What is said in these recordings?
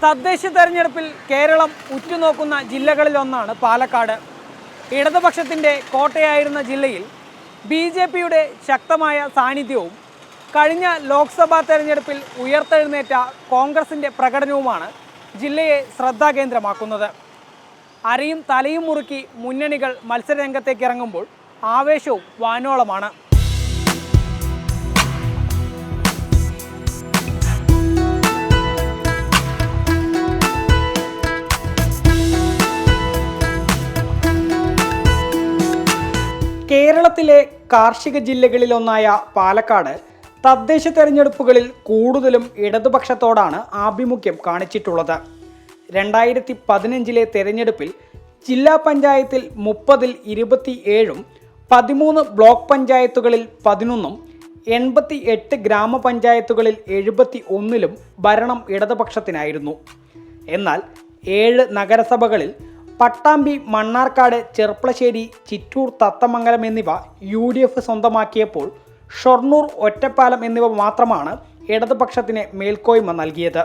തദ്ദേശ തെരഞ്ഞെടുപ്പിൽ കേരളം ഉറ്റുനോക്കുന്ന ജില്ലകളിലൊന്നാണ് പാലക്കാട്. ഇടതുപക്ഷത്തിൻ്റെ കോട്ടയായിരുന്ന ജില്ലയിൽ BJPയുടെ ശക്തമായ സാന്നിധ്യവും കഴിഞ്ഞ ലോക്സഭാ തെരഞ്ഞെടുപ്പിൽ ഉയർത്തെഴുന്നേറ്റ കോൺഗ്രസിൻ്റെ പ്രകടനവുമാണ് ജില്ലയെ ശ്രദ്ധാകേന്ദ്രമാക്കുന്നത്. അരയും തലയും മുറുക്കി മുന്നണികൾ മത്സരരംഗത്തേക്ക് ഇറങ്ങുമ്പോൾ ആവേശവും വാനോളമാണ്. കേരളത്തിലെ കാർഷിക ജില്ലകളിലൊന്നായ പാലക്കാട് തദ്ദേശ തെരഞ്ഞെടുപ്പുകളിൽ കൂടുതലും ഇടതുപക്ഷത്തോടാണ് ആഭിമുഖ്യം കാണിച്ചിട്ടുള്ളത്. 2015 തെരഞ്ഞെടുപ്പിൽ ജില്ലാ പഞ്ചായത്തിൽ 30-ൽ 27-ഉം 13 ബ്ലോക്ക് പഞ്ചായത്തുകളിൽ 11-ഉം 88 ഗ്രാമപഞ്ചായത്തുകളിൽ 71-ലും ഭരണം ഇടതുപക്ഷത്തിനായിരുന്നു. എന്നാൽ 7 നഗരസഭകളിൽ പട്ടാമ്പി, മണ്ണാർക്കാട്, ചെർപ്പളശ്ശേരി, ചിറ്റൂർ, തത്തമംഗലം എന്നിവ UDF സ്വന്തമാക്കിയപ്പോൾ ഷൊർണൂർ, ഒറ്റപ്പാലം എന്നിവ മാത്രമാണ് ഇടതുപക്ഷത്തിന് മേൽക്കോയ്മ നൽകിയത്.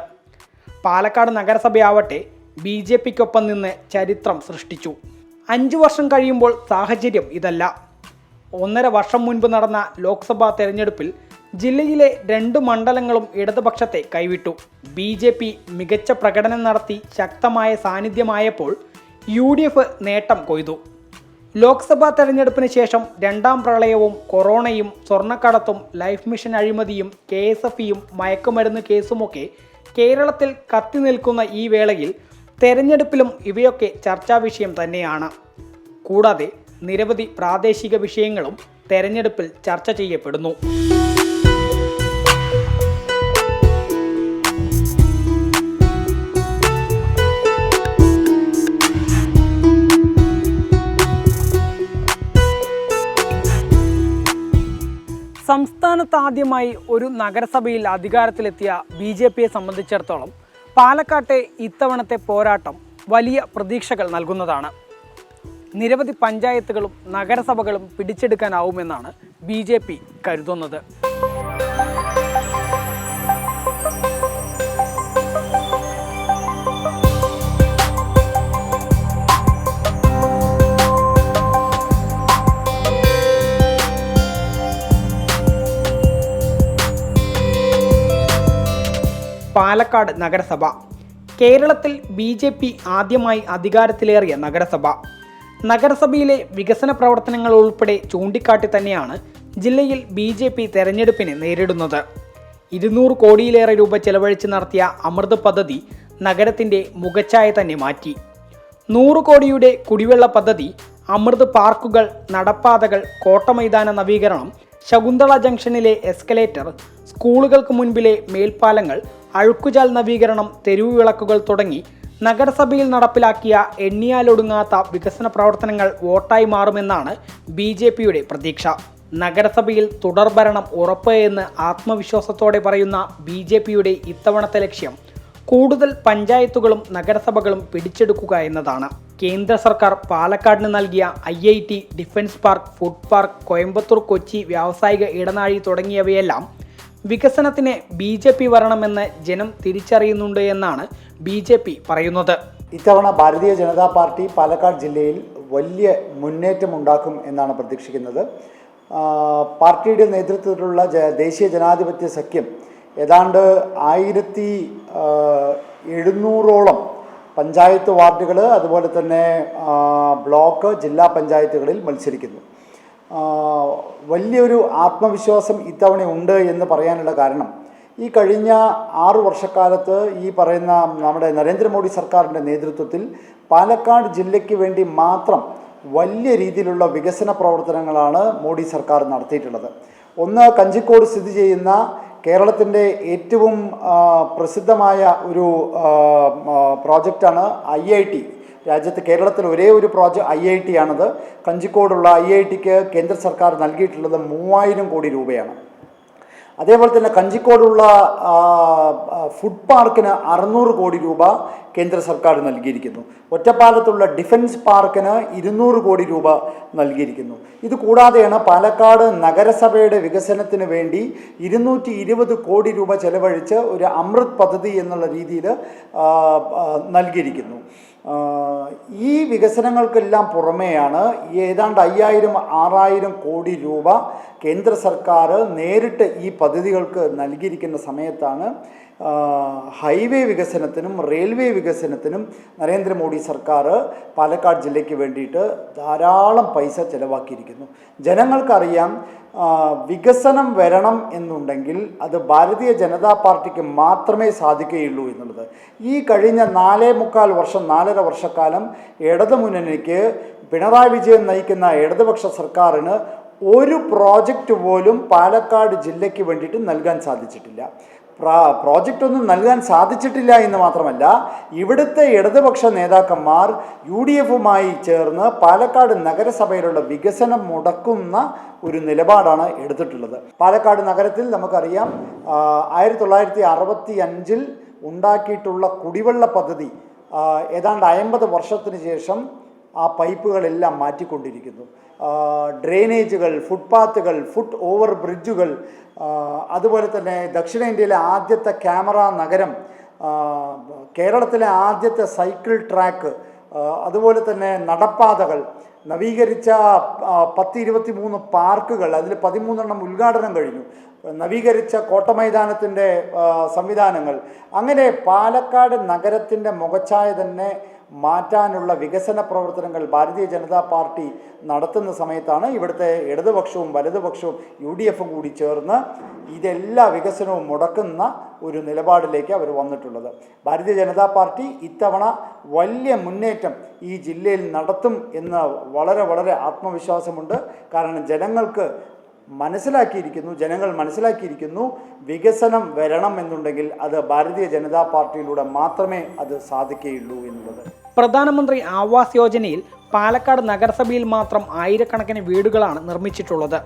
പാലക്കാട് നഗരസഭയാവട്ടെ BJPക്കൊപ്പം നിന്ന് ചരിത്രം സൃഷ്ടിച്ചു. 5 വർഷം കഴിയുമ്പോൾ സാഹചര്യം ഇതല്ല. 1.5 വർഷം മുൻപ് നടന്ന ലോക്സഭാ തെരഞ്ഞെടുപ്പിൽ ജില്ലയിലെ 2 മണ്ഡലങ്ങളും ഇടതുപക്ഷത്തെ കൈവിട്ടു. BJP മികച്ച പ്രകടനം നടത്തി ശക്തമായ സാന്നിധ്യമായപ്പോൾ UDF നേട്ടം കൊയ്തു. ലോക്സഭാ തെരഞ്ഞെടുപ്പിന് ശേഷം 2ാം പ്രളയവും കൊറോണയും സ്വർണ്ണക്കടത്തും ലൈഫ് മിഷൻ അഴിമതിയും KSFയും മയക്കുമരുന്ന് കേസുമൊക്കെ കേരളത്തിൽ കത്തി നിൽക്കുന്ന ഈ വേളയിൽ തെരഞ്ഞെടുപ്പിലും ഇവയൊക്കെ ചർച്ചാ വിഷയം തന്നെയാണ്. കൂടാതെ നിരവധി പ്രാദേശിക വിഷയങ്ങളും തെരഞ്ഞെടുപ്പിൽ ചർച്ച ചെയ്യപ്പെടുന്നു. സംസ്ഥാനത്ത് ആദ്യമായി ഒരു നഗരസഭയിൽ അധികാരത്തിലെത്തിയ BJPയെ സംബന്ധിച്ചിടത്തോളം പാലക്കാട്ടെ ഇത്തവണത്തെ പോരാട്ടം വലിയ പ്രതീക്ഷകൾ നൽകുന്നതാണ്. നിരവധി പഞ്ചായത്തുകളും നഗരസഭകളും പിടിച്ചെടുക്കാനാവുമെന്നാണ് BJP കരുതുന്നത്. പാലക്കാട് നഗരസഭ കേരളത്തിൽ BJP ആദ്യമായി അധികാരത്തിലേറിയ നഗരസഭ. നഗരസഭയിലെ വികസന പ്രവർത്തനങ്ങൾ ഉൾപ്പെടെ ചൂണ്ടിക്കാട്ടി തന്നെയാണ് ജില്ലയിൽ BJP തെരഞ്ഞെടുപ്പിനെ നേരിടുന്നത്. 200 കോടിയിലേറെ രൂപ ചെലവഴിച്ച് നടത്തിയ അമൃത് പദ്ധതി നഗരത്തിൻ്റെ മുഖച്ഛായ തന്നെ മാറ്റി. 100 കോടിയുടെ കുടിവെള്ള പദ്ധതി, അമൃത് പാർക്കുകൾ, നടപ്പാതകൾ, കോട്ടമൈതാന നവീകരണം, ശകുന്തള ജംഗ്ഷനിലെ എസ്കലേറ്റർ, സ്കൂളുകൾക്ക് മുൻപിലെ മേൽപ്പാലങ്ങൾ, അഴുക്കുചാൽ നവീകരണം, തെരുവ് വിളക്കുകൾ തുടങ്ങി നഗരസഭയിൽ നടപ്പിലാക്കിയ എണ്ണിയാലൊടുങ്ങാത്ത വികസന പ്രവർത്തനങ്ങൾ വോട്ടായി മാറുമെന്നാണ് BJPയുടെ പ്രതീക്ഷ. നഗരസഭയിൽ തുടർഭരണം ഉറപ്പ് എന്ന് ആത്മവിശ്വാസത്തോടെ പറയുന്ന BJPയുടെ ഇത്തവണത്തെ ലക്ഷ്യം കൂടുതൽ പഞ്ചായത്തുകളും നഗരസഭകളും പിടിച്ചെടുക്കുക എന്നതാണ്. കേന്ദ്ര സർക്കാർ പാലക്കാടിന് നൽകിയ IIT, defence park, food park, Coimbatore Kochi വ്യാവസായിക ഇടനാഴി തുടങ്ങിയവയെല്ലാം വികസനത്തിന് BJP വരണമെന്ന് ജനം തിരിച്ചറിയുന്നുണ്ട് എന്നാണ് BJP പറയുന്നത്. ഇത്തവണ ഭാരതീയ ജനതാ പാർട്ടി പാലക്കാട് ജില്ലയിൽ വലിയ മുന്നേറ്റമുണ്ടാക്കും എന്നാണ് പ്രതീക്ഷിക്കുന്നത്. പാർട്ടിയുടെ നേതൃത്വത്തിലുള്ള ദേശീയ ജനാധിപത്യ സഖ്യം ഏതാണ്ട് 1700ഓളം പഞ്ചായത്ത് വാർഡുകൾ, അതുപോലെ തന്നെ ബ്ലോക്ക്, ജില്ലാ പഞ്ചായത്തുകളിൽ മത്സരിക്കുന്നു. വലിയൊരു ആത്മവിശ്വാസം ഇത്തവണ ഉണ്ട് എന്ന് പറയാനുള്ള കാരണം ഈ കഴിഞ്ഞ 6 വർഷക്കാലത്ത് ഈ പറയുന്ന നമ്മുടെ നരേന്ദ്രമോദി സർക്കാരിൻ്റെ നേതൃത്വത്തിൽ പാലക്കാട് ജില്ലയ്ക്ക് വേണ്ടി മാത്രം വലിയ രീതിയിലുള്ള വികസന പ്രവർത്തനങ്ങളാണ് മോഡി സർക്കാർ നടത്തിയിട്ടുള്ളത്. ഒന്ന്, കഞ്ചിക്കോട് സ്ഥിതി ചെയ്യുന്ന കേരളത്തിൻ്റെ ഏറ്റവും പ്രസിദ്ധമായ ഒരു പ്രോജക്റ്റാണ് IIT. രാജ്യത്ത് കേരളത്തിൽ ഒരേ ഒരു IIT ആണത്. കഞ്ചിക്കോടുള്ള IITക്ക് കേന്ദ്ര സർക്കാർ നൽകിയിട്ടുള്ളത് 3000 കോടി രൂപയാണ്. അതേപോലെ തന്നെ കഞ്ചിക്കോടുള്ള ഫുഡ് പാർക്കിന് 600 കോടി രൂപ കേന്ദ്ര സർക്കാർ നൽകിയിരിക്കുന്നു. ഒറ്റപ്പാലത്തുള്ള ഡിഫൻസ് പാർക്കിന് 200 കോടി രൂപ നൽകിയിരിക്കുന്നു. ഇത് കൂടാതെയാണ് പാലക്കാട് നഗരസഭയുടെ വികസനത്തിന് വേണ്ടി 220 കോടി രൂപ ചെലവഴിച്ച് ഒരു അമൃത് പദ്ധതി എന്നുള്ള രീതിയിൽ നൽകിയിരിക്കുന്നു. ഈ വികസനങ്ങൾക്കെല്ലാം പുറമെയാണ് ഏതാണ്ട് 5000-6000 കോടി രൂപ കേന്ദ്ര സർക്കാർ നേരിട്ട് ഈ പദ്ധതികൾക്ക് നൽകിയിരിക്കുന്ന സമയത്താണ് ഹൈവേ വികസനത്തിനും റെയിൽവേ വികസനത്തിനും നരേന്ദ്രമോദി സർക്കാർ പാലക്കാട് ജില്ലയ്ക്ക് വേണ്ടിയിട്ട് ധാരാളം പൈസ ചെലവാക്കിയിരിക്കുന്നു. ജനങ്ങൾക്കറിയാം, വികസനം വരണം എന്നുണ്ടെങ്കിൽ അത് ഭാരതീയ ജനതാ പാർട്ടിക്ക് മാത്രമേ സാധിക്കുകയുള്ളൂ എന്നുള്ളത്. ഈ കഴിഞ്ഞ 4.25 വർഷക്കാലം ഇടതുമുന്നണിക്ക് പിണറായി വിജയൻ നയിക്കുന്ന ഇടതുപക്ഷ സർക്കാരിന് ഒരു പ്രോജക്റ്റ് പോലും പാലക്കാട് ജില്ലയ്ക്ക് വേണ്ടിയിട്ട് നൽകാൻ സാധിച്ചിട്ടില്ല. പ്രോജക്റ്റ് ഒന്നും നൽകാൻ സാധിച്ചിട്ടില്ല എന്ന് മാത്രമല്ല, ഇവിടുത്തെ ഇടതുപക്ഷ നേതാക്കന്മാർ UDFുമായി ചേർന്ന് പാലക്കാട് നഗരസഭയിലുള്ള വികസനം മുടക്കുന്ന ഒരു നിലപാടാണ് എടുത്തിട്ടുള്ളത്. പാലക്കാട് നഗരത്തിൽ നമുക്കറിയാം 1965 ഉണ്ടാക്കിയിട്ടുള്ള കുടിവെള്ള പദ്ധതി ഏതാണ്ട് 50 വർഷത്തിന് ശേഷം ആ പൈപ്പുകളെല്ലാം മാറ്റിക്കൊണ്ടിരിക്കുന്നു. ഡ്രെയിനേജുകൾ, ഫുട്പാത്തുകൾ, ഫുട് ഓവർ ബ്രിഡ്ജുകൾ, അതുപോലെ തന്നെ ദക്ഷിണേന്ത്യയിലെ ആദ്യത്തെ ക്യാമറ നഗരം, കേരളത്തിലെ ആദ്യത്തെ സൈക്കിൾ ട്രാക്ക്, അതുപോലെ തന്നെ നടപ്പാതകൾ, നവീകരിച്ച 10-23 പാർക്കുകൾ, അതിൽ 13 ഉദ്ഘാടനം കഴിഞ്ഞു, നവീകരിച്ച കോട്ടമൈതാനത്തിൻ്റെ സംവിധാനങ്ങൾ, അങ്ങനെ പാലക്കാട് നഗരത്തിൻ്റെ മുഖച്ഛായ തന്നെ മാറ്റാനുള്ള വികസന പ്രവർത്തനങ്ങൾ ഭാരതീയ ജനതാ പാർട്ടി നടത്തുന്ന സമയത്താണ് ഇവിടുത്തെ ഇടതുപക്ഷവും വലതുപക്ഷവും UDFും കൂടി ചേർന്ന് ഇതെല്ലാ വികസനവും മുടക്കുന്ന ഒരു നിലപാടിലേക്ക് അവർ വന്നിട്ടുള്ളത്. ഭാരതീയ ജനതാ പാർട്ടി ഇത്തവണ വലിയ മുന്നേറ്റം ഈ ജില്ലയിൽ നടത്തും എന്ന് വളരെ വളരെ ആത്മവിശ്വാസമുണ്ട്. കാരണം ജനങ്ങൾ മനസ്സിലാക്കിയിരിക്കുന്നു വികസനം വരണം എന്നുണ്ടെങ്കിൽ അത് ഭാരതീയ ജനതാ പാർട്ടിയിലൂടെ മാത്രമേ അത് സാധിക്കുകയുള്ളൂ എന്നുള്ളത്. പ്രധാനമന്ത്രി ആവാസ് യോജനയിൽ പാലക്കാട് നഗരസഭയിൽ മാത്രം ആയിരക്കണക്കിന് വീടുകളാണ് നിർമ്മിച്ചിട്ടുള്ളത്.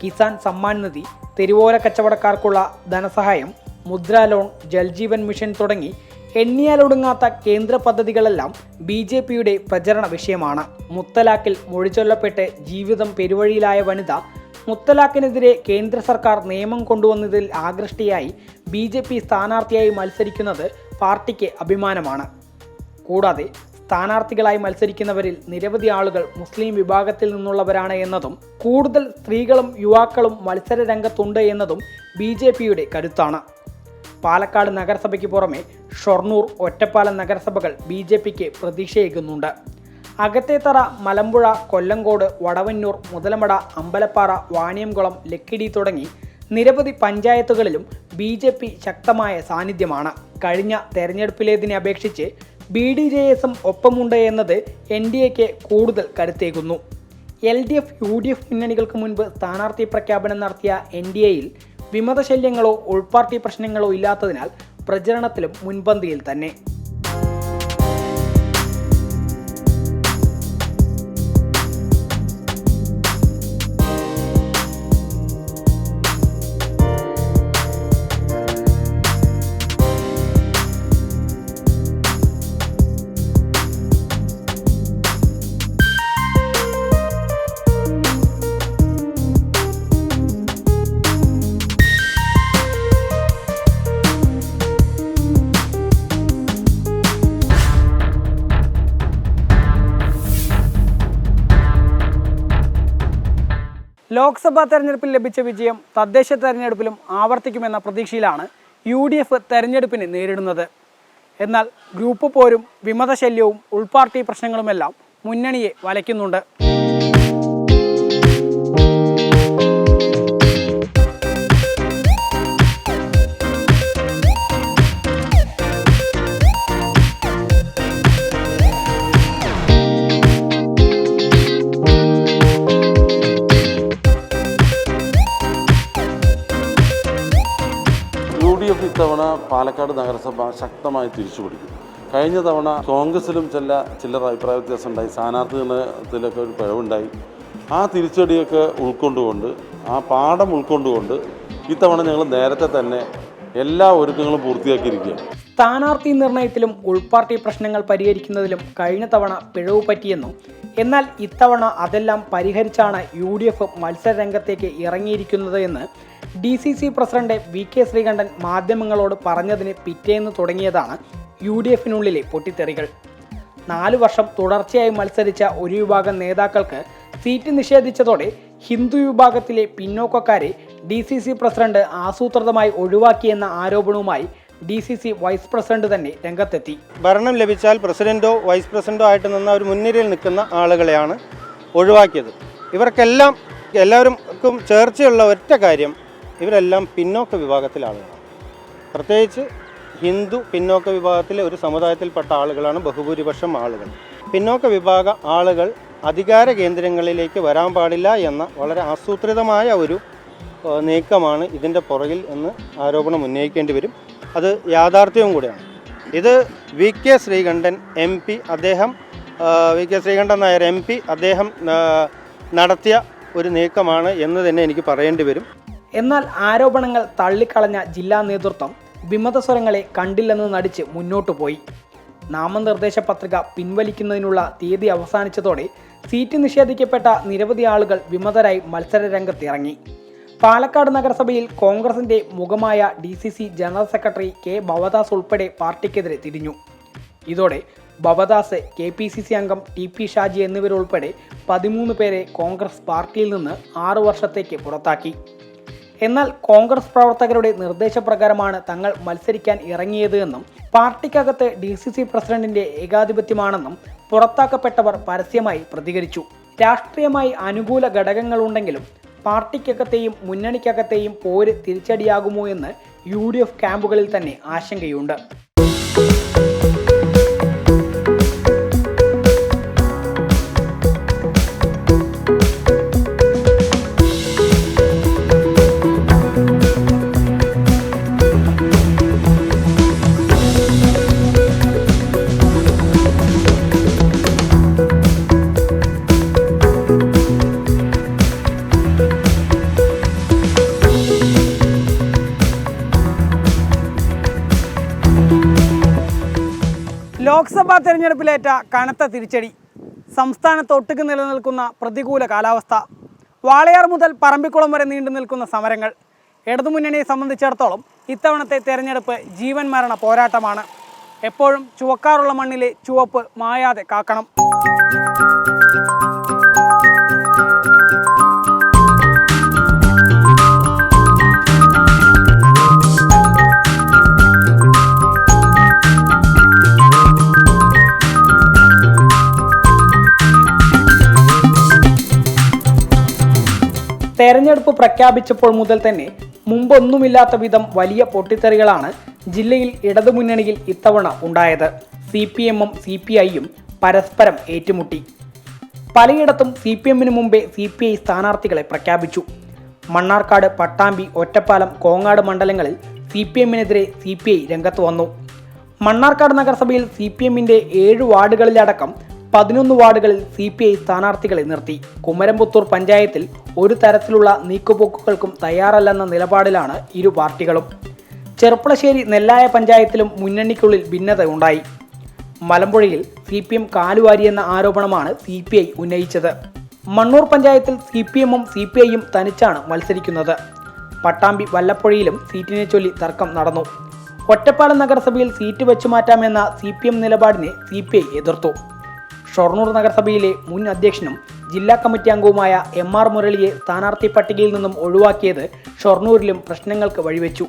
കിസാൻ സമ്മാൻ നിധി, തെരുവോര കച്ചവടക്കാർക്കുള്ള ധനസഹായം, മുദ്രാ ലോൺ, ജൽജീവൻ മിഷൻ തുടങ്ങി എണ്ണിയാലൊടുങ്ങാത്ത കേന്ദ്ര പദ്ധതികളെല്ലാം BJPയുടെ പ്രചരണ വിഷയമാണ്. മുത്തലാഖിൽ മൊഴിചൊല്ലപ്പെട്ട് ജീവിതം പെരുവഴിയിലായ വനിത മുത്തലാഖിനെതിരെ കേന്ദ്ര സർക്കാർ നിയമം കൊണ്ടുവന്നതിൽ ആകൃഷ്ടയായി BJP സ്ഥാനാർത്ഥിയായി മത്സരിക്കുന്നത് പാർട്ടിക്ക് അഭിമാനമാണ്. കൂടാതെ സ്ഥാനാർത്ഥികളായി മത്സരിക്കുന്നവരിൽ നിരവധി ആളുകൾ മുസ്ലിം വിഭാഗത്തിൽ നിന്നുള്ളവരാണ് എന്നതും കൂടുതൽ സ്ത്രീകളും യുവാക്കളും മത്സര രംഗത്തുണ്ട് എന്നതും BJPയുടെ കരുത്താണ്. പാലക്കാട് നഗരസഭയ്ക്ക് പുറമെ ഷൊർണൂർ, ഒറ്റപ്പാലം നഗരസഭകൾ BJPക്ക് പ്രതീക്ഷയേകുന്നുണ്ട്. അകത്തേത്തറ, മലമ്പുഴ, കൊല്ലങ്കോട്, വടവന്നൂർ, മുതലമട, അമ്പലപ്പാറ, വാണിയംകുളം, ലക്കിടി തുടങ്ങി നിരവധി പഞ്ചായത്തുകളിലും BJP ശക്തമായ സാന്നിധ്യമാണ്. കഴിഞ്ഞ തെരഞ്ഞെടുപ്പിലേതിനെ അപേക്ഷിച്ച് BDJSും ഒപ്പമുണ്ട് എന്നത് NDAക്ക് കൂടുതൽ കരുത്തേകുന്നു. LDF, UDF മുന്നണികൾക്ക് മുൻപ് സ്ഥാനാർത്ഥി പ്രഖ്യാപനം നടത്തിയ NDAയിൽ വിമതശല്യങ്ങളോ ഉൾപാർട്ടി പ്രശ്നങ്ങളോ ഇല്ലാത്തതിനാൽ പ്രചരണത്തിലും മുൻപന്തിയിൽ തന്നെ. ലോക്സഭാ തെരഞ്ഞെടുപ്പിൽ ലഭിച്ച വിജയം തദ്ദേശ തെരഞ്ഞെടുപ്പിലും ആവർത്തിക്കുമെന്ന പ്രതീക്ഷയിലാണ് UDF തെരഞ്ഞെടുപ്പിനെ നേരിടുന്നത്. എന്നാൽ ഗ്രൂപ്പ് പോരും വിമതശല്യവും ഉൾപാർട്ടി പ്രശ്നങ്ങളുമെല്ലാം മുന്നണിയെ വലയ്ക്കുന്നുണ്ട്. ഇത്തവണ പാലക്കാട് നഗരസഭ ശക്തമായി തിരിച്ചുപിടിക്കും. കഴിഞ്ഞ തവണ കോൺഗ്രസിലും ചില്ലറ അഭിപ്രായ വ്യത്യാസം ഉണ്ടായി, സ്ഥാനാർത്ഥികളത്തിലൊക്കെ ഒരു പിഴവുണ്ടായി. ആ തിരിച്ചടിയൊക്കെ ഉൾക്കൊണ്ടുകൊണ്ട്, ആ പാഠം ഉൾക്കൊണ്ടുകൊണ്ട് ഇത്തവണ ഞങ്ങൾ നേരത്തെ തന്നെ എല്ലാ ഒരുക്കങ്ങളും പൂർത്തിയാക്കിയിരിക്കുകയാണ്. സ്ഥാനാർത്ഥി നിർണയത്തിലും ഉൾപാർട്ടി പ്രശ്നങ്ങൾ പരിഹരിക്കുന്നതിലും കഴിഞ്ഞ തവണ പിഴവ് പറ്റിയെന്നും എന്നാൽ ഇത്തവണ അതെല്ലാം പരിഹരിച്ചാണ് UDF മത്സരരംഗത്തേക്ക് ഇറങ്ങിയിരിക്കുന്നത് എന്ന് DCC പ്രസിഡന്റ് VK ശ്രീകണ്ഠൻ മാധ്യമങ്ങളോട് പറഞ്ഞതിന് പിറ്റേന്ന് തുടങ്ങിയതാണ് UDFനുള്ളിലെ പൊട്ടിത്തെറികൾ. 4 വർഷം തുടർച്ചയായി മത്സരിച്ച ഒരു വിഭാഗം നേതാക്കൾക്ക് സീറ്റ് നിഷേധിച്ചതോടെ ഹിന്ദു വിഭാഗത്തിലെ പിന്നോക്കക്കാരെ DCC പ്രസിഡന്റ് ആസൂത്രിതമായി ഒഴിവാക്കിയെന്ന ആരോപണവുമായി DCC വൈസ് പ്രസിഡന്റ് തന്നെ രംഗത്തെത്തി. ഭരണം ലഭിച്ചാൽ പ്രസിഡന്റോ വൈസ് പ്രസിഡന്റോ ആയിട്ട് നിന്ന ഒരു മുൻനിരയിൽ നിൽക്കുന്ന ആളുകളെയാണ് ഒഴിവാക്കിയത്. എല്ലാവർക്കും ചേർച്ചയുള്ള ഒറ്റ കാര്യം, ഇവരെല്ലാം പിന്നോക്ക വിഭാഗത്തിലെ ആളുകളാണ്. പ്രത്യേകിച്ച് ഹിന്ദു പിന്നോക്ക വിഭാഗത്തിലെ ഒരു സമുദായത്തിൽപ്പെട്ട ആളുകളാണ് ബഹുഭൂരിപക്ഷം ആളുകൾ. പിന്നോക്ക വിഭാഗ ആളുകൾ അധികാര കേന്ദ്രങ്ങളിലേക്ക് വരാൻ പാടില്ല എന്ന വളരെ ആസൂത്രിതമായ ഒരു നീക്കമാണ് ഇതിൻ്റെ പുറകിൽ എന്ന് ആരോപണം ഉന്നയിക്കേണ്ടി വരും. അത് യാഥാർത്ഥ്യവും കൂടെയാണ്. ഇത് VK Sreekandan MP VK Sreekandan Nair MP അദ്ദേഹം നടത്തിയ ഒരു നീക്കമാണ് എന്ന് തന്നെ എനിക്ക് പറയേണ്ടി വരും. എന്നാൽ ആരോപണങ്ങൾ തള്ളിക്കളഞ്ഞ ജില്ലാ നേതൃത്വം വിമതസ്വരങ്ങളെ കണ്ടില്ലെന്ന് നടിച്ച് മുന്നോട്ടു പോയി. നാമനിർദ്ദേശ പത്രിക പിൻവലിക്കുന്നതിനുള്ള തീയതി അവസാനിച്ചതോടെ സീറ്റ് നിഷേധിക്കപ്പെട്ട നിരവധി ആളുകൾ വിമതരായി മത്സരരംഗത്തിറങ്ങി. പാലക്കാട് നഗരസഭയിൽ കോൺഗ്രസിന്റെ മുഖമായ DCC general secretary K Bhavadas ഉൾപ്പെടെ പാർട്ടിക്കെതിരെ തിരിഞ്ഞു. ഇതോടെ ഭവദാസ്, KPCC അംഗം TP ഷാജി എന്നിവരുൾപ്പെടെ 13 പേരെ കോൺഗ്രസ് പാർട്ടിയിൽ നിന്ന് 6 വർഷത്തേക്ക് പുറത്താക്കി. എന്നാൽ കോൺഗ്രസ് പ്രവർത്തകരുടെ നിർദ്ദേശപ്രകാരമാണ് തങ്ങൾ മത്സരിക്കാൻ ഇറങ്ങിയത് എന്നും പാർട്ടിക്കകത്ത് DCC പ്രസിഡന്റിന്റെ ഏകാധിപത്യമാണെന്നും പുറത്താക്കപ്പെട്ടവർ പരസ്യമായി പ്രതികരിച്ചു. രാഷ്ട്രീയമായി അനുകൂല ഘടകങ്ങളുണ്ടെങ്കിലും പാർട്ടിക്കകത്തെയും മുന്നണിക്കകത്തെയും പോര് തിരിച്ചടിയാകുമോ എന്ന് UDF ക്യാമ്പുകളിൽ തന്നെ ആശങ്കയുണ്ട്. ലോക്സഭാ തെരഞ്ഞെടുപ്പിലേറ്റ കനത്ത തിരിച്ചടി, സംസ്ഥാനത്ത് ഒട്ടുക്ക് നിലനിൽക്കുന്ന പ്രതികൂല കാലാവസ്ഥ, വാളയാർ മുതൽ പറമ്പിക്കുളം വരെ നീണ്ടു നിൽക്കുന്ന സമരങ്ങൾ. ഇടതുമുന്നണിയെ സംബന്ധിച്ചിടത്തോളം ഇത്തവണത്തെ തെരഞ്ഞെടുപ്പ് ജീവൻ മരണ പോരാട്ടമാണ്. എപ്പോഴും ചുവക്കാറുള്ള മണ്ണിലെ ചുവപ്പ് മായാതെ കാക്കണം. തെരഞ്ഞെടുപ്പ് പ്രഖ്യാപിച്ചപ്പോൾ മുതൽ തന്നെ മുമ്പൊന്നുമില്ലാത്ത വിധം വലിയ പൊട്ടിത്തെറികളാണ് ജില്ലയിൽ ഇടതുമുന്നണിയിൽ ഇത്തവണ ഉണ്ടായത്. CPM-ഉം CPI-യും പരസ്പരം ഏറ്റുമുട്ടി. പലയിടത്തും CPM-ന് മുമ്പേ CPI സ്ഥാനാർത്ഥികളെ പ്രഖ്യാപിച്ചു. മണ്ണാർക്കാട്, പട്ടാമ്പി, ഒറ്റപ്പാലം, കോങ്ങാട് മണ്ഡലങ്ങളിൽ CPM-നെതിരെ CPI രംഗത്ത് വന്നു. മണ്ണാർക്കാട് നഗരസഭയിൽ CPM-ന്റെ 7 വാർഡുകളിലടക്കം 11 വാർഡുകളിൽ CPI സ്ഥാനാർത്ഥികളെ നിർത്തി. കുമരംപുത്തൂർ പഞ്ചായത്തിൽ ഒരു തരത്തിലുള്ള നീക്കുപോക്കുകൾക്കും തയ്യാറല്ലെന്ന നിലപാടിലാണ് ഇരു പാർട്ടികളും. ചെർപ്പളശ്ശേരി നെല്ലായ പഞ്ചായത്തിലും മുന്നണിക്കുള്ളിൽ ഭിന്നത ഉണ്ടായി. മലമ്പുഴയിൽ CPM കാലുവാരിയെന്ന ആരോപണമാണ് CPI ഉന്നയിച്ചത്. മണ്ണൂർ പഞ്ചായത്തിൽ CPM-ഉം CPI-യും തനിച്ചാണ് മത്സരിക്കുന്നത്. പട്ടാമ്പി വല്ലപ്പുഴയിലും സീറ്റിനെ ചൊല്ലി തർക്കം നടന്നു. ഒറ്റപ്പാലം നഗരസഭയിൽ സീറ്റ് വെച്ചുമാറ്റാമെന്ന CPM നിലപാടിനെ CPI എതിർത്തു. ഷൊർണൂർ നഗരസഭയിലെ മുൻ അധ്യക്ഷനും ജില്ലാ കമ്മിറ്റി അംഗവുമായ MR മുരളിയെ സ്ഥാനാർത്ഥി പട്ടികയിൽ നിന്നും ഒഴിവാക്കിയത് ഷൊർണൂരിലും പ്രശ്നങ്ങൾക്ക് വഴിവെച്ചു.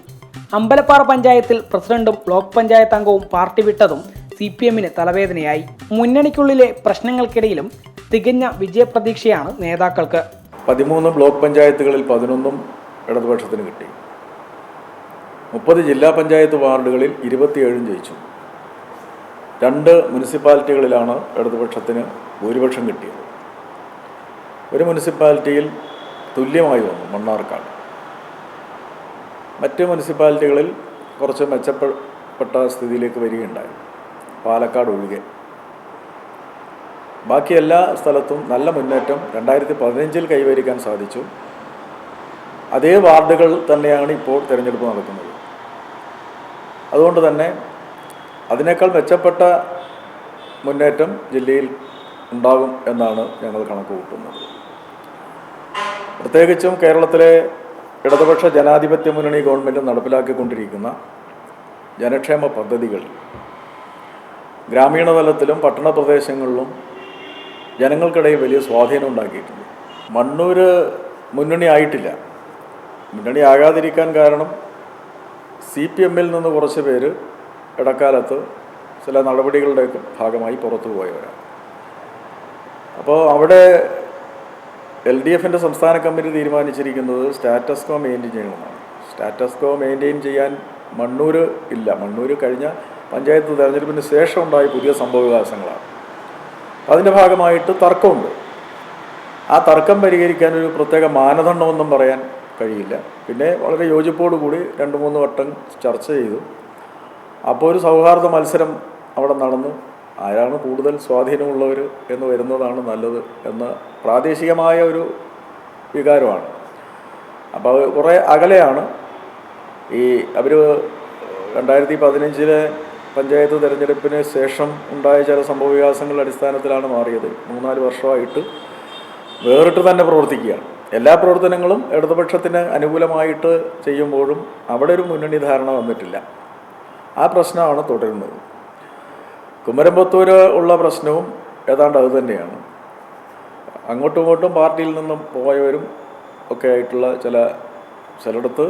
അമ്പലപ്പാറ പഞ്ചായത്തിൽ പ്രസിഡന്റും ബ്ലോക്ക് പഞ്ചായത്ത് അംഗവും പാർട്ടി വിട്ടതും CPM-ന് തലവേദനയായി. മുന്നണിക്കുള്ളിലെ പ്രശ്നങ്ങൾക്കിടയിലും തികഞ്ഞ വിജയപ്രതീക്ഷയാണ് നേതാക്കൾക്ക്. 13 ബ്ലോക്ക് പഞ്ചായത്തുകളിൽ 11 ഇടതുപക്ഷത്തിന് കിട്ടി. 30 ജില്ലാ പഞ്ചായത്ത് വാർഡുകളിൽ 27 ജയിച്ചു. 2 മുനിസിപ്പാലിറ്റികളിലാണ് ഇടതുപക്ഷത്തിന് ഭൂരിപക്ഷം കിട്ടിയത്. ഒരു മുനിസിപ്പാലിറ്റിയിൽ തുല്യമായി വന്നു, മണ്ണാർക്കാട്. മറ്റ് മുനിസിപ്പാലിറ്റികളിൽ കുറച്ച് മെച്ചപ്പെട്ട സ്ഥിതിയിലേക്ക് വരികയുണ്ടായി, പാലക്കാട് ഒഴികെ. ബാക്കി എല്ലാ സ്ഥലത്തും നല്ല മുന്നേറ്റം 2015 കൈവരിക്കാൻ സാധിച്ചു. അതേ വാർഡുകൾ തന്നെയാണ് ഇപ്പോൾ തിരഞ്ഞെടുപ്പ് നടക്കുന്നത്. അതുകൊണ്ട് തന്നെ അതിനേക്കാൾ മെച്ചപ്പെട്ട മുന്നേറ്റം ജില്ലയിൽ ഉണ്ടാകും എന്നാണ് ഞങ്ങൾ കണക്ക് കൂട്ടുന്നത്. പ്രത്യേകിച്ചും കേരളത്തിലെ ഇടതുപക്ഷ ജനാധിപത്യ മുന്നണി ഗവൺമെൻറ് നടപ്പിലാക്കിക്കൊണ്ടിരിക്കുന്ന ജനക്ഷേമ പദ്ധതികൾ ഗ്രാമീണ തലത്തിലും പട്ടണ പ്രദേശങ്ങളിലും ജനങ്ങൾക്കിടയിൽ വലിയ സ്വാധീനം ഉണ്ടാക്കിയിട്ടുണ്ട്. മണ്ണൂർ മുന്നണി ആയിട്ടില്ല. മുന്നണി ആകാതിരിക്കാൻ കാരണം CPM നിന്ന് കുറച്ച് പേര് ഇടക്കാലത്ത് ചില നടപടികളുടെയൊക്കെ ഭാഗമായി പുറത്തു പോയവരാണ്. അപ്പോൾ അവിടെ LDFൻ്റെ സംസ്ഥാന കമ്മിറ്റി തീരുമാനിച്ചിരിക്കുന്നത് സ്റ്റാറ്റസ് കോ മെയിൻറ്റെയിൻ ചെയ്യണമെന്നാണ്. സ്റ്റാറ്റസ് കോ മെയിൻറ്റെയിൻ ചെയ്യാൻ മണ്ണൂർ ഇല്ല. മണ്ണൂർ കഴിഞ്ഞ പഞ്ചായത്ത് തെരഞ്ഞെടുപ്പിന് ശേഷം ഉണ്ടായ പുതിയ സംഭവവികാസങ്ങളാണ്. അതിൻ്റെ ഭാഗമായിട്ട് തർക്കമുണ്ട്. ആ തർക്കം പരിഹരിക്കാൻ ഒരു പ്രത്യേക മാനദണ്ഡമൊന്നും പറയാൻ കഴിയില്ല. പിന്നെ വളരെ യോജിപ്പോടുകൂടി 2-3 വട്ടം ചർച്ച ചെയ്തു. അപ്പോൾ ഒരു സൗഹാർദ്ദ മത്സരം അവിടെ നടന്നു. ആരാണ് കൂടുതൽ സ്വാധീനമുള്ളവർ എന്ന് വരുന്നതാണ് നല്ലത് എന്ന പ്രാദേശികമായ ഒരു വികാരമാണ്. അപ്പോൾ അത് കുറേ അകലെയാണ്. അവർ 2015 പഞ്ചായത്ത് തിരഞ്ഞെടുപ്പിന് ശേഷം ഉണ്ടായ ചില സംഭവവികാസങ്ങളുടെ അടിസ്ഥാനത്തിലാണ് മാറിയത്. 3-4 വർഷമായിട്ട് വേറിട്ട് തന്നെ പ്രവർത്തിക്കുകയാണ്. എല്ലാ പ്രവർത്തനങ്ങളും ഇടതുപക്ഷത്തിന് അനുകൂലമായിട്ട് ചെയ്യുമ്പോഴും അവിടെ ഒരു മുന്നണി ധാരണ വന്നിട്ടില്ല. ആ പ്രശ്നമാണ് തുടരുന്നത്. കുമരംപുത്തൂർ ഉള്ള പ്രശ്നവും ഏതാണ്ട് അത് തന്നെയാണ്. അങ്ങോട്ടും ഇങ്ങോട്ടും പാർട്ടിയിൽ നിന്നും പോയവരും ഒക്കെ ആയിട്ടുള്ള ചിലയിടത്ത്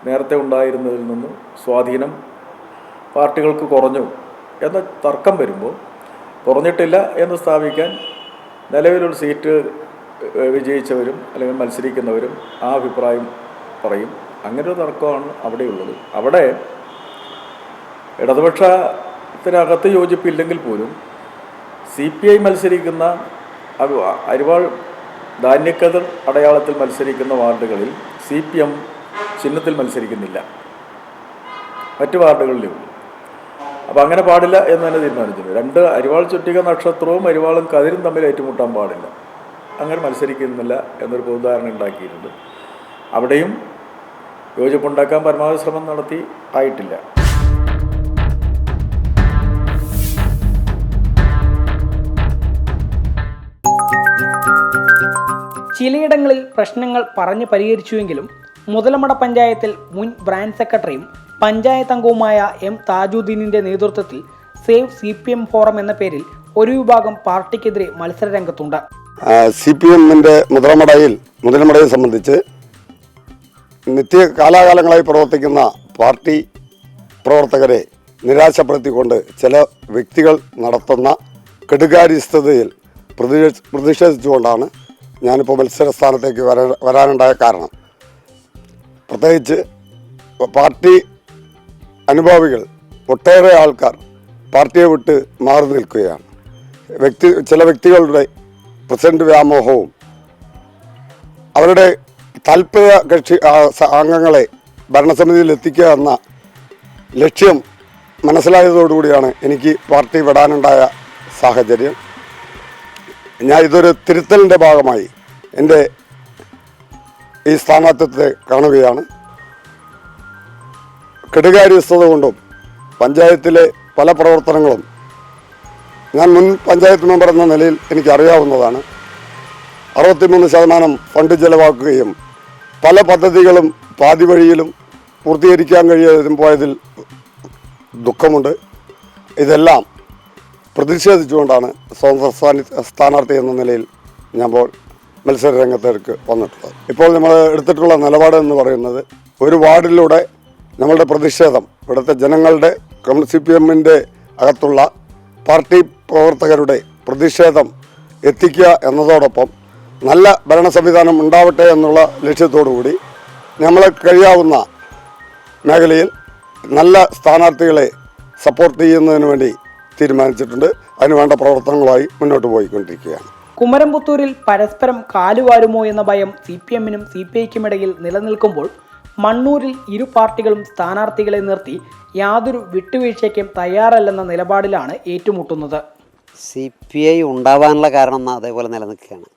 നേരത്തെ ഉണ്ടായിരുന്നതിൽ നിന്നും സ്വാധീനം പാർട്ടികൾക്ക് കുറഞ്ഞു എന്ന തർക്കം വരുമ്പോൾ കുറഞ്ഞിട്ടില്ല എന്ന് സ്ഥാപിക്കാൻ നിലവിലൊരു സീറ്റ് വിജയിച്ചവരും അല്ലെങ്കിൽ മത്സരിക്കുന്നവരും ആ അഭിപ്രായം പറയും. അങ്ങനെ ഒരു തർക്കമാണ് അവിടെയുള്ളത്. അവിടെ ഇടതുപക്ഷത്തിനകത്ത് യോജിപ്പില്ലെങ്കിൽ പോലും CPI മത്സരിക്കുന്ന അരിവാൾ ധാന്യക്കതിർ അടയാളത്തിൽ മത്സരിക്കുന്ന വാർഡുകളിൽ CPM ചിഹ്നത്തിൽ മത്സരിക്കുന്നില്ല. മറ്റ് വാർഡുകളിലും. അപ്പോൾ അങ്ങനെ പാടില്ല എന്ന് തന്നെ തീരുമാനിച്ചിട്ടുണ്ട്. 2 അരിവാൾ ചുറ്റിക നക്ഷത്രവും അരിവാളും കതിരും തമ്മിൽ ഏറ്റുമുട്ടാൻ പാടില്ല. അങ്ങനെ മത്സരിക്കുന്നില്ല എന്നൊരു പൊതുധാരണ ഉണ്ടാക്കിയിട്ടുണ്ട്. അവിടെയും യോജിപ്പുണ്ടാക്കാൻ പരമാവധി ശ്രമം നടത്തി ആയിട്ടില്ല. ചിലയിടങ്ങളിൽ പ്രശ്നങ്ങൾ പറഞ്ഞു പരിഹരിച്ചുവെങ്കിലും മുതലമട പഞ്ചായത്തിൽ മുൻ ബ്രാഞ്ച് സെക്രട്ടറിയും പഞ്ചായത്ത് അംഗവുമായ M താജുദ്ദീനിൻ്റെ നേതൃത്വത്തിൽ സേവ് CPM ഫോറം എന്ന പേരിൽ ഒരു വിഭാഗം പാർട്ടിക്കെതിരെ മത്സരരംഗത്തുണ്ട്. CPMൻ്റെ മുതലമടയെ സംബന്ധിച്ച് കാലാകാലങ്ങളായി പ്രവർത്തിക്കുന്ന പാർട്ടി പ്രവർത്തകരെ നിരാശപ്പെടുത്തിക്കൊണ്ട് ചില വ്യക്തികൾ നടത്തുന്ന കെടുകാര്യസ്ഥതയിൽ പ്രതിഷേധിച്ചുകൊണ്ടാണ് ഞാനിപ്പോൾ മത്സര സ്ഥാനത്തേക്ക് വരാനുണ്ടായ കാരണം. പ്രത്യേകിച്ച് പാർട്ടി അനുഭാവികൾ ഒട്ടേറെ ആൾക്കാർ പാർട്ടിയെ വിട്ട് മാറി നിൽക്കുകയാണ്. ചില വ്യക്തികളുടെ പ്രസിഡന്റ് വ്യാമോഹവും അവരുടെ താൽപര്യ കക്ഷി അംഗങ്ങളെ ഭരണസമിതിയിൽ എത്തിക്കുക എന്ന ലക്ഷ്യം മനസ്സിലായതോടുകൂടിയാണ് എനിക്ക് പാർട്ടി വിടാനുണ്ടായ സാഹചര്യം. ഞാൻ ഇതൊരു തിരുത്തലിൻ്റെ ഭാഗമായി എൻ്റെ ഈ സ്ഥാനാർത്ഥിത്വത്തെ കാണുകയാണ്. കെടുകാര്യസ്ഥത കൊണ്ടും പഞ്ചായത്തിലെ പല പ്രവർത്തനങ്ങളും ഞാൻ മുൻ പഞ്ചായത്ത് മെമ്പർ എന്ന നിലയിൽ എനിക്കറിയാവുന്നതാണ്. 63% ഫണ്ട് ചെലവാക്കുകയും പല പദ്ധതികളും പാതി വഴിയിലും പൂർത്തീകരിക്കാൻ കഴിയാതെ പോയതിൽ ദുഃഖമുണ്ട്. ഇതെല്ലാം പ്രതിഷേധിച്ചുകൊണ്ടാണ് സ്വതന്ത്ര സ്ഥാനാർത്ഥി എന്ന നിലയിൽ ഞാൻ മത്സര രംഗത്തേക്ക് വന്നിട്ടുള്ളത്. ഇപ്പോൾ നമ്മൾ എടുത്തിട്ടുള്ള നിലപാട് എന്ന് പറയുന്നത് ഒരു വാർഡിലൂടെ നമ്മളുടെ പ്രതിഷേധം ഇവിടുത്തെ ജനങ്ങളുടെ CPMൻ്റെ അകത്തുള്ള പാർട്ടി പ്രവർത്തകരുടെ പ്രതിഷേധം എത്തിക്കുക എന്നതോടൊപ്പം നല്ല ഭരണ സംവിധാനം ഉണ്ടാവട്ടെ എന്നുള്ള ലക്ഷ്യത്തോടുകൂടി നമ്മളെ കഴിയാവുന്ന മേഖലയിൽ നല്ല സ്ഥാനാർത്ഥികളെ സപ്പോർട്ട് ചെയ്യുന്നതിന് വേണ്ടി തീരുമാനിച്ചിട്ടുണ്ട്. അതിനുവേണ്ട പ്രവർത്തനങ്ങളുമായി മുന്നോട്ട് പോയിക്കൊണ്ടിരിക്കുകയാണ്. കുമരംപുത്തൂരിൽ പരസ്പരം കാലുവാരുമോ എന്ന ഭയം CPMനും CPIക്കും ഇടയിൽ നിലനിൽക്കുമ്പോൾ മണ്ണൂരിൽ ഇരു പാർട്ടികളും സ്ഥാനാർത്ഥികളെ നിർത്തി യാതൊരു വിട്ടുവീഴ്ചയ്ക്കും തയ്യാറല്ലെന്ന നിലപാടിലാണ് ഏറ്റുമുട്ടുന്നത്. CPI ഉണ്ടാവാനുള്ള കാരണം അതേപോലെ നിലനിൽക്കുകയാണ്.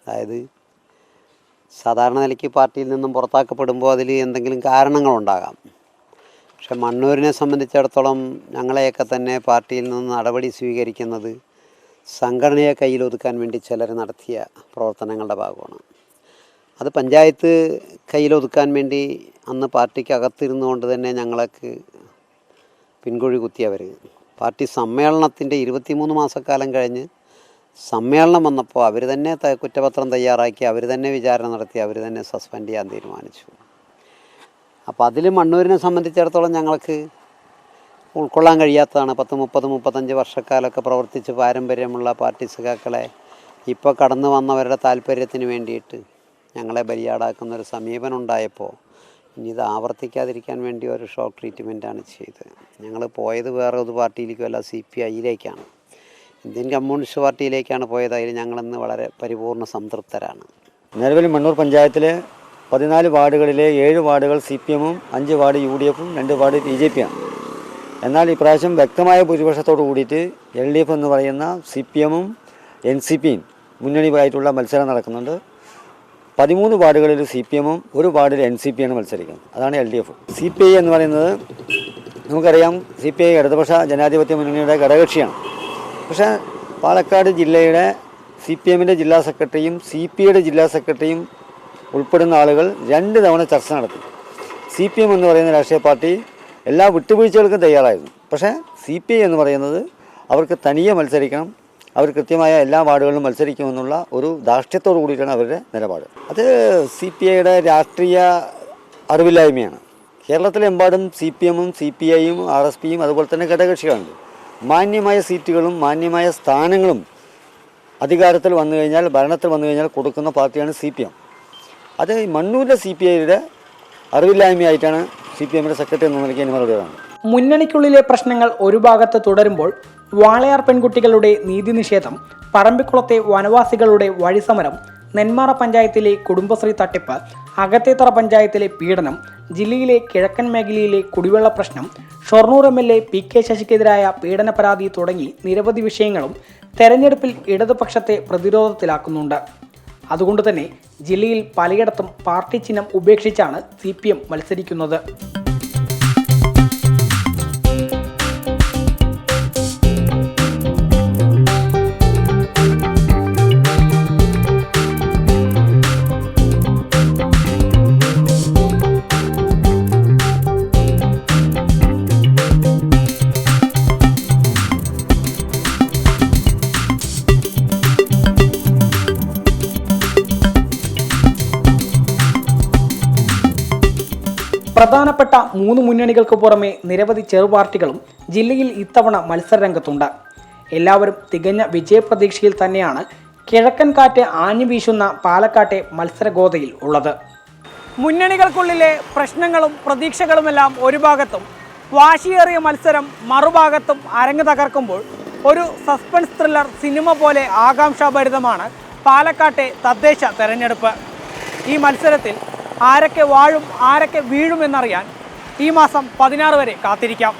അതായത് സാധാരണ നിലയ്ക്ക് പാർട്ടിയിൽ നിന്നും പുറത്താക്കപ്പെടുമ്പോൾ അതിൽ എന്തെങ്കിലും കാരണങ്ങളുണ്ടാകാം. പക്ഷെ മണ്ണൂരിനെ സംബന്ധിച്ചിടത്തോളം ഞങ്ങളെയൊക്കെ തന്നെ പാർട്ടിയിൽ നിന്ന് നടപടി സ്വീകരിക്കുന്നത് സംഘടനയെ കയ്യിലൊതുക്കാൻ വേണ്ടി ചിലർ നടത്തിയ പ്രവർത്തനങ്ങളുടെ ഭാഗമാണ്. അത് പഞ്ചായത്ത് കയ്യിലൊതുക്കാൻ വേണ്ടി അന്ന് പാർട്ടിക്ക് അകത്തിരുന്നുകൊണ്ട് തന്നെ ഞങ്ങൾക്ക് പിൻകുഴി കുത്തിയവർ പാർട്ടി സമ്മേളനത്തിൻ്റെ 23 മാസക്കാലം കഴിഞ്ഞ് സമ്മേളനം വന്നപ്പോൾ അവർ തന്നെ കുറ്റപത്രം തയ്യാറാക്കി, അവർ തന്നെ വിചാരണ നടത്തി, അവർ തന്നെ സസ്പെൻഡ് ചെയ്യാൻ തീരുമാനിച്ചു. അപ്പോൾ അതിൽ മണ്ണൂരിനെ സംബന്ധിച്ചിടത്തോളം ഞങ്ങൾക്ക് ഉൾക്കൊള്ളാൻ കഴിയാത്തതാണ്. 30-35 വർഷക്കാലമൊക്കെ പ്രവർത്തിച്ച് പാരമ്പര്യമുള്ള പാർട്ടി സഖാക്കളെ ഇപ്പോൾ കടന്നു വന്നവരുടെ താല്പര്യത്തിന് വേണ്ടിയിട്ട് ഞങ്ങളെ ബലിയാടാക്കുന്നൊരു സമീപനം ഉണ്ടായപ്പോൾ ഇനി ഇത് ആവർത്തിക്കാതിരിക്കാൻ വേണ്ടി ഒരു ഷോക്ക് ട്രീറ്റ്മെൻറ്റാണ് ചെയ്തത്. ഞങ്ങൾ പോയത് വേറെ ഒരു പാർട്ടിയിലേക്കുമല്ല, CPI-യിലേക്കാണ്, ഇന്ത്യൻ കമ്മ്യൂണിസ്റ്റ് പാർട്ടിയിലേക്കാണ് പോയത്. അതിൽ ഞങ്ങളിന്ന് വളരെ പരിപൂർണ്ണ സംതൃപ്തരാണ്. നിലവിൽ മണ്ണൂർ പഞ്ചായത്തിലെ 14 വാർഡുകളിലെ 7 വാർഡുകൾ CPM-ഉം 5 വാർഡ് UDF-ഉം 2 വാർഡ് BJP-യാണ്. എന്നാൽ ഇപ്രാവശ്യം വ്യക്തമായ ഭൂരിപക്ഷത്തോട് കൂടിയിട്ട് LDF എന്ന് പറയുന്ന CPM-ഉം NCP-യും മുന്നണിയായിട്ടുള്ള മത്സരം നടക്കുന്നുണ്ട്. 13 വാർഡുകളിൽ CPM-ഉം 1 വാർഡിൽ NCP-യാണ് മത്സരിക്കുന്നത്. അതാണ് LDF. CPI എന്ന് പറയുന്നത് നമുക്കറിയാം, CPI ഇടതുപക്ഷ ജനാധിപത്യ മുന്നണിയുടെ ഘടകകക്ഷിയാണ്. പക്ഷേ പാലക്കാട് ജില്ലയുടെ CPM-ൻ്റെ ജില്ലാ സെക്രട്ടറിയും CPI-യുടെ ജില്ലാ സെക്രട്ടറിയും ഉൾപ്പെടുന്ന ആളുകൾ 2 തവണ ചർച്ച നടത്തി. CPM എന്ന് പറയുന്ന രാഷ്ട്രീയ പാർട്ടി എല്ലാ വിട്ടുവീഴ്ചകൾക്കും തയ്യാറായിരുന്നു. പക്ഷേ CPI എന്ന് പറയുന്നത് അവർക്ക് തനിയെ മത്സരിക്കണം, അവർ കൃത്യമായ എല്ലാ വാർഡുകളിലും മത്സരിക്കുമെന്നുള്ള ഒരു ധാർഷ്ട്യത്തോടു കൂടിയിട്ടാണ് അവരുടെ നിലപാട്. അത് CPI-യുടെ രാഷ്ട്രീയ അറിവില്ലായ്മയാണ്. കേരളത്തിലെമ്പാടും CPM-ഉം CPI-യും RSPയും അതുപോലെ തന്നെ ഘടകകക്ഷികളുണ്ട്. മാന്യമായ സീറ്റുകളും മാന്യമായ സ്ഥാനങ്ങളും അധികാരത്തിൽ വന്നു കഴിഞ്ഞാൽ, ഭരണത്തിൽ വന്നു കഴിഞ്ഞാൽ കൊടുക്കുന്ന പാർട്ടിയാണ് CPM. അത് മണ്ണൂരിലെ CPI-യുടെ അറിവില്ലായ്മയായിട്ടാണ് CPM-യുടെ സെക്രട്ടറി എന്ന നിലയ്ക്ക് മറുപടിയാണ്. മുന്നണിക്കുള്ളിലെ പ്രശ്നങ്ങൾ ഒരു ഭാഗത്ത് തുടരുമ്പോൾ വാളയാർ പെൺകുട്ടികളുടെ നീതി നിഷേധം, പറമ്പിക്കുളത്തെ വനവാസികളുടെ വഴിസമരം, നെന്മാറ പഞ്ചായത്തിലെ കുടുംബശ്രീ തട്ടിപ്പ്, അകത്തേത്തറ പഞ്ചായത്തിലെ പീഡനം, ജില്ലയിലെ കിഴക്കൻ മേഖലയിലെ കുടിവെള്ള പ്രശ്നം, ഷൊർണൂർ MLA PK ശശിക്കെതിരായ പീഡന പരാതി തുടങ്ങി നിരവധി വിഷയങ്ങളും തെരഞ്ഞെടുപ്പിൽ ഇടതുപക്ഷത്തെ പ്രതിരോധത്തിലാക്കുന്നുണ്ട്. അതുകൊണ്ട് തന്നെ ജില്ലയിൽ പലയിടത്തും പാർട്ടി ചിഹ്നം ഉപേക്ഷിച്ചാണ് CPM മത്സരിക്കുന്നത്. പ്രധാനപ്പെട്ട 3 മുന്നണികൾക്ക് പുറമെ നിരവധി ചെറുപാർട്ടികളും ജില്ലയിൽ ഇത്തവണ മത്സരരംഗത്തുണ്ട്. എല്ലാവരും തികഞ്ഞ വിജയപ്രതീക്ഷയിൽ തന്നെയാണ് കിഴക്കൻ കാറ്റ് ആഞ്ഞു വീശുന്ന പാലക്കാട്ടെ മത്സരഗോതയിൽ ഉള്ളത്. മുന്നണികൾക്കുള്ളിലെ പ്രശ്നങ്ങളും പ്രതീക്ഷകളുമെല്ലാം ഒരു ഭാഗത്തും വാശിയേറിയ മത്സരം മറുഭാഗത്തും അരങ്ങ് തകർക്കുമ്പോൾ ഒരു സസ്പെൻസ് ത്രില്ലർ സിനിമ പോലെ ആകാംക്ഷാഭരിതമാണ് പാലക്കാട്ടെ തദ്ദേശ തെരഞ്ഞെടുപ്പ്. ഈ മത്സരത്തിൽ ആരൊക്കെ വാഴും ആരൊക്കെ വീഴുമെന്നറിയാൻ ഈ മാസം 16 വരെ കാത്തിരിക്കാം.